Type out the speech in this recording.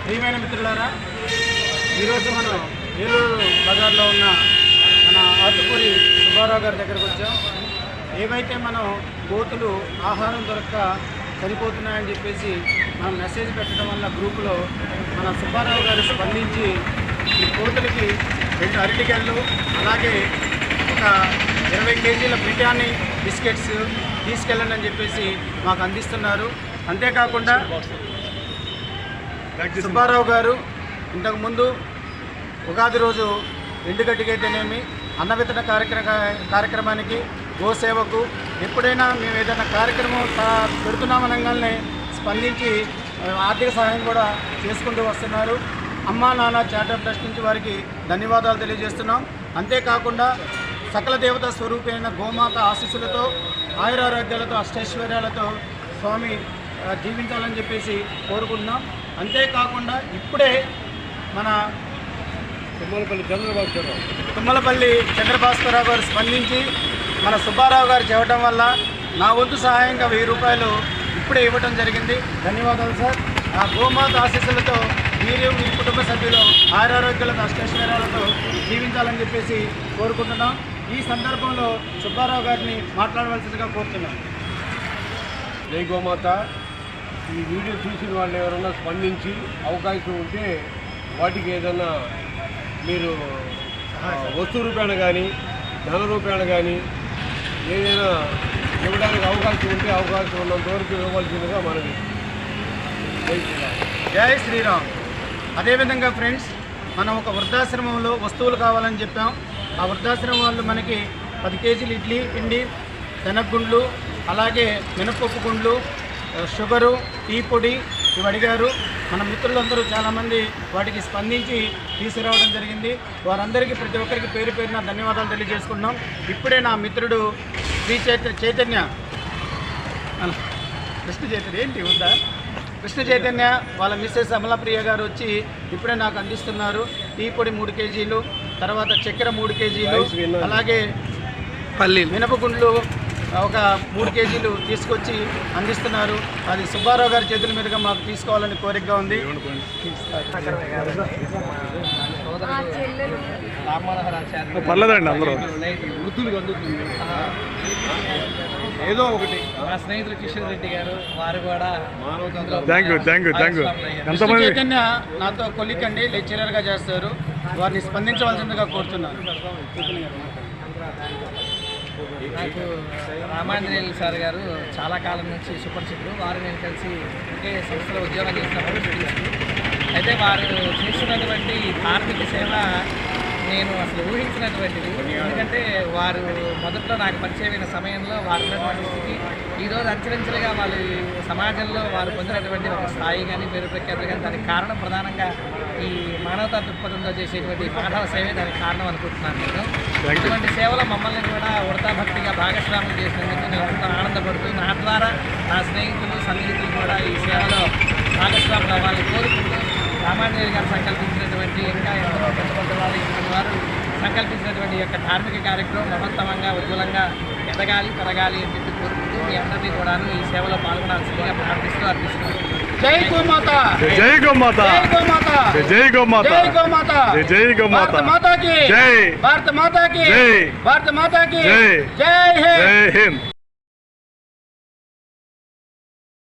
ప్రియమైన మిత్రులారా, ఈరోజు మనం ఏలూరు బజార్లో ఉన్న మన ఆతుకూరి సుబ్బారావు గారి దగ్గరకు వచ్చాం. ఏవైతే మనం కోతులు ఆహారం దొరక్క చనిపోతున్నాయని చెప్పేసి మనం మెసేజ్ పెట్టడం వల్ల గ్రూపులో మన సుబ్బారావు గారు స్పందించి ఈ కోతులకి 2 అరటిగళ్ళు అలాగే ఒక 20 కేజీల బ్రిటానీ బిస్కెట్స్ తీసుకెళ్ళండి అని చెప్పేసి మాకు అందిస్తున్నారు. అంతేకాకుండా సుబ్బారావు గారు ఇంతకుముందు ఉగాది రోజు ఎండుగడ్డికైతేనేమి అన్న వితరణ కార్యక్రమానికి గోసేవకు ఎప్పుడైనా మేము ఏదైనా కార్యక్రమం పెడుతున్నామనగానే స్పందించి ఆర్థిక సహాయం కూడా చేసుకుంటూ వస్తున్నారు. అమ్మా నాన్న చారిటబుల్ ట్రస్ట్ నుంచి వారికి ధన్యవాదాలు తెలియజేస్తున్నాం. అంతేకాకుండా సకల దేవతా స్వరూపైన గోమాత ఆశీస్సులతో ఆయురారోగ్యాలతో అష్టైశ్వర్యాలతో స్వామి జీవించాలని చెప్పేసి కోరుకుంటున్నాం. అంతేకాకుండా ఇప్పుడే మన తుమ్మలపల్లి చంద్రభాస్కరరావు గారు స్పందించి మన సుబ్బారావు గారు చెప్పడం వల్ల నా వంతు సహాయంగా 1000 రూపాయలు ఇప్పుడే ఇవ్వడం జరిగింది. ధన్యవాదాలు సార్. ఆ గోమాత ఆశీస్సులతో మీరు మీ కుటుంబ సభ్యులు ఆయురారోగ్యాలతో అష్టైశ్వర్యాలతో జీవించాలని చెప్పేసి కోరుకుంటున్నాం. ఈ సందర్భంలో సుబ్బారావు గారిని మాట్లాడవలసిందిగా కోరుతున్నాం. జై గోమాత. ఈ వీడియో చూసిన వాళ్ళు ఎవరైనా స్పందించి అవకాశం ఉంటే వాటికి ఏదైనా మీరు వస్తు రూపాయన కానీ ధన రూపాయన కానీ ఏదైనా ఇవ్వడానికి అవకాశం ఉంటే అవకాశం ఉన్నంత వరకు ఇవ్వవలసిందిగా మనకి. జై శ్రీరామ్. జై శ్రీరామ్. అదేవిధంగా ఫ్రెండ్స్, మనం ఒక వృద్ధాశ్రమంలో వస్తువులు కావాలని చెప్పాం. ఆ వృద్ధాశ్రమం వాళ్ళు మనకి 10 కేజీలు ఇడ్లీ పిండి, శనగగుండ్లు, అలాగే మినపప్పు గుండ్లు, షుగరు, టీ పొడి ఇవి అడిగారు. మన మిత్రులందరూ చాలామంది వాటికి స్పందించి తీసుకురావడం జరిగింది. వారందరికీ ప్రతి ఒక్కరికి పేరు పేరున ధన్యవాదాలు తెలియజేసుకుంటున్నాం. ఇప్పుడే నా మిత్రుడు చైతన్య కృష్ణ చైతన్య వాళ్ళ మిస్సెస్ అమలాప్రియ గారు వచ్చి ఇప్పుడే నాకు అందిస్తున్నారు. టీ పొడి 3 కేజీలు, తర్వాత చక్కెర 3 కేజీలు, అలాగే మినపగుండ్లు ఒక 3 కేజీలు తీసుకొచ్చి అందిస్తున్నారు. అది సుబ్బారావు గారి చేతుల మీదుగా మాకు తీసుకోవాలని కోరికగా ఉంది. పర్లేదండి, అందరూ వృద్ధులకు అందుతుంది ఏదో ఒకటి. మా స్నేహితులు కిషన్ రెడ్డి గారు వారు కూడా థ్యాంక్ యూ. ఎంతమంది చైతన్య నాతో కొలికండి లెక్చరర్గా చేస్తారు. వారిని స్పందించవలసిందిగా కోరుతున్నాను. నాకు రామాంజనేయులు సార్ గారు చాలా కాలం నుంచి సుపరిచితులు. వారు నేను కలిసి ఒకే సంస్థలో ఉద్యోగం చేసినప్పుడు అయితే వారు చేస్తున్నటువంటి కార్మిక సేవ నేను అసలు ఊహించినటువంటిది. ఎందుకంటే వారు మొదట్లో నాకు పరిచయమైన సమయంలో వారు ఉన్నటువంటి స్థితి ఈరోజు అంచెలంచెలుగా వాళ్ళు సమాజంలో వారు పొందినటువంటి ఒక స్థాయి కానీ పేరు ప్రఖ్యాతులు కానీ దానికి కారణం ప్రధానంగా ఈ మానవతా దృక్పథంతో చేసేటువంటి మానవ సేవే దానికి కారణం అనుకుంటున్నాను. నేను ఇటువంటి సేవలో మమ్మల్ని కూడా ఉడతాభక్తిగా భాగస్వామ్యం చేసినందుకు నేను ఎంతో ఆనందపడుతూ నా ద్వారా నా స్నేహితులు సన్నిహితులు కూడా ఈ సేవలో భాగస్వాములు అవ్వాలని కోరుకుంటూ రామాంజనేయులు గారు సంకల్పించినటువంటి ఇంకా ఎంతో పెద్ద పెద్ద వారు ఇటువంటి వారు సంకల్పించినటువంటి యొక్క ధార్మిక కార్యక్రమం మహోత్తమంగా ఉజ్వలంగా ఎదగాలి పెరగాలి అని చెప్పి కోరుకుంటూ మీ అందరినీ కూడా ఈ సేవలో పాల్గొనాల్సిందిగా ప్రార్థిస్తూ అర్పిస్తున్నాను. జై గోమాత. జై గోమాత. జై గోమాత. జై గోమాత. జై గోమాత. భారత మాతాకి జై. భారత మాతాకి జై. భారత మాతాకి జై. జై హింద్. జై హింద్.